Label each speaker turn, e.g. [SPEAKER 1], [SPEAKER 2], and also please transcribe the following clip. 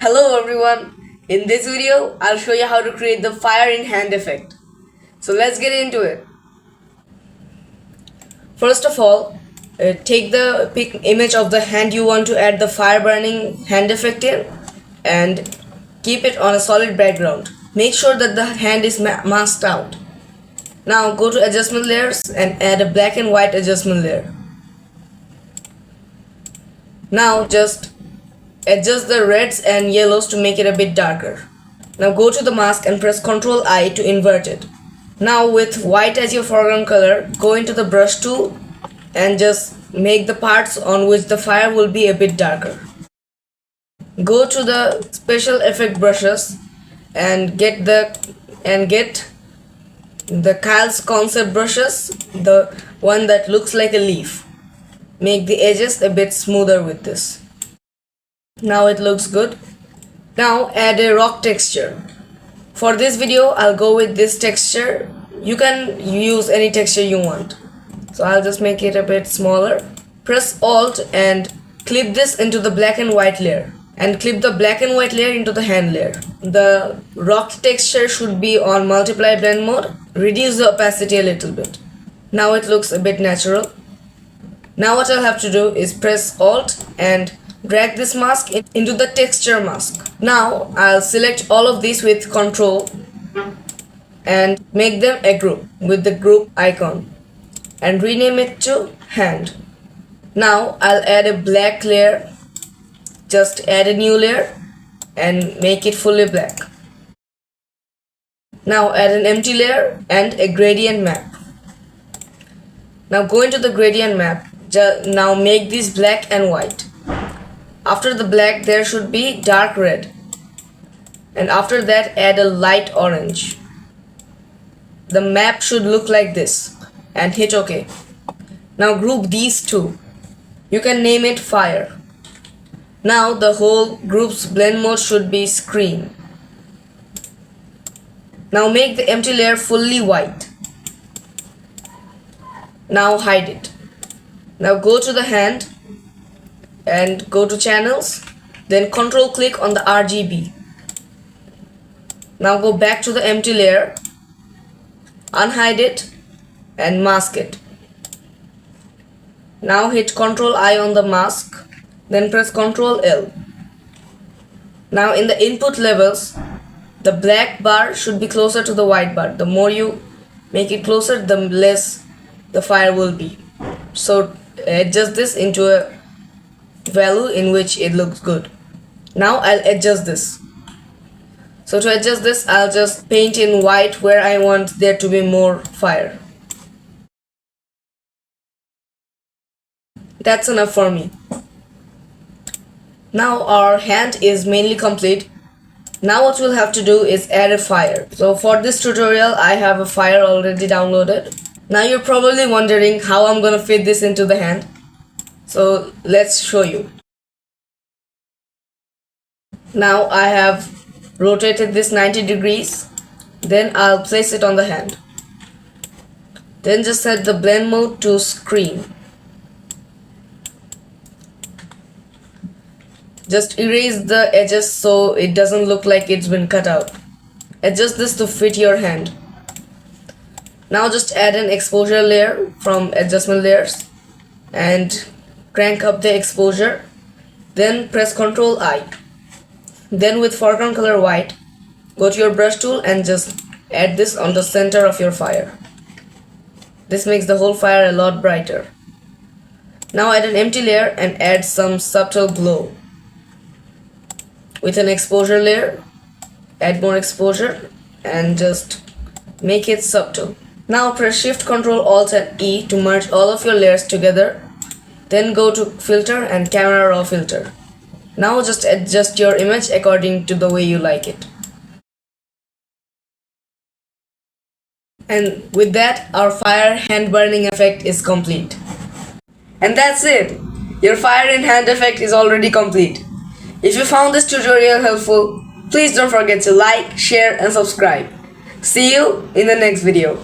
[SPEAKER 1] Hello everyone, in this video I'll show you how to create the fire in hand effect. So let's get into it. First of all, take the image of the hand you want to add the fire burning hand effect in and keep it on a solid background. Make sure that the hand is masked out. Now go to adjustment layers and add a black and white adjustment layer. Now just adjust the reds and yellows to make it a bit darker. Now go to the mask and press Ctrl I to invert it. Now with white as your foreground color, go into the brush tool and just make the parts on which the fire will be a bit darker. Go to the special effect brushes and get the Kyle's concept brushes, the one that looks like a leaf. Make the edges a bit smoother with this. Now it looks good. Now add a rock texture. For this video I'll go with this texture. You can use any texture you want. So I'll just make it a bit smaller. Press Alt and clip this into the black and white layer. And clip the black and white layer into the hand layer. The rock texture should be on multiply blend mode. Reduce the opacity a little bit. Now it looks a bit natural. Now what I'll have to do is press Alt and drag this mask into the texture mask. Now I'll select all of these with Ctrl and make them a group with the group icon and rename it to hand. Now I'll add a black layer. Just add a new layer and make it fully black. Now add an empty layer and a gradient map. Now go into the gradient map. Now make this black and white. After the black there should be dark red, and after that add a light orange. The map should look like this and hit OK. Now group these two. You can name it fire. Now the whole group's blend mode should be screen. Now make the empty layer fully white. Now hide it. Now go to the hand and go to channels, then Ctrl click on the RGB. Now go back to the empty layer, unhide it and mask it. Now hit Ctrl I on the mask, then press Ctrl L. Now in the input levels, the black bar should be closer to the white bar. The more you make it closer, the less the fire will be. So adjust this into a value in which it looks good. Now I'll adjust this. So to adjust this, I'll just paint in white where I want there to be more fire. That's enough for me. Now our hand is mainly complete. Now what we'll have to do is add a fire. So for this tutorial I have a fire already downloaded. Now you're probably wondering how I'm gonna fit this into the hand. So let's show you. Now I have rotated this 90 degrees. Then I'll place it on the hand. Then just set the blend mode to screen. Just erase the edges so it doesn't look like it's been cut out. Adjust this to fit your hand. Now just add an exposure layer from adjustment layers and crank up the exposure. Then press Ctrl I. Then with foreground color white, go to your brush tool and just add this on the center of your fire. This makes the whole fire a lot brighter. Now add an empty layer and add some subtle glow. With an exposure layer, add more exposure and just make it subtle. Now press Shift, Ctrl, Alt and E to merge all of your layers together. Then go to Filter and Camera Raw Filter. Now just adjust your image according to the way you like it. And with that, our fire hand burning effect is complete. And that's it! Your fire in hand effect is already complete. If you found this tutorial helpful, please don't forget to like, share and subscribe. See you in the next video.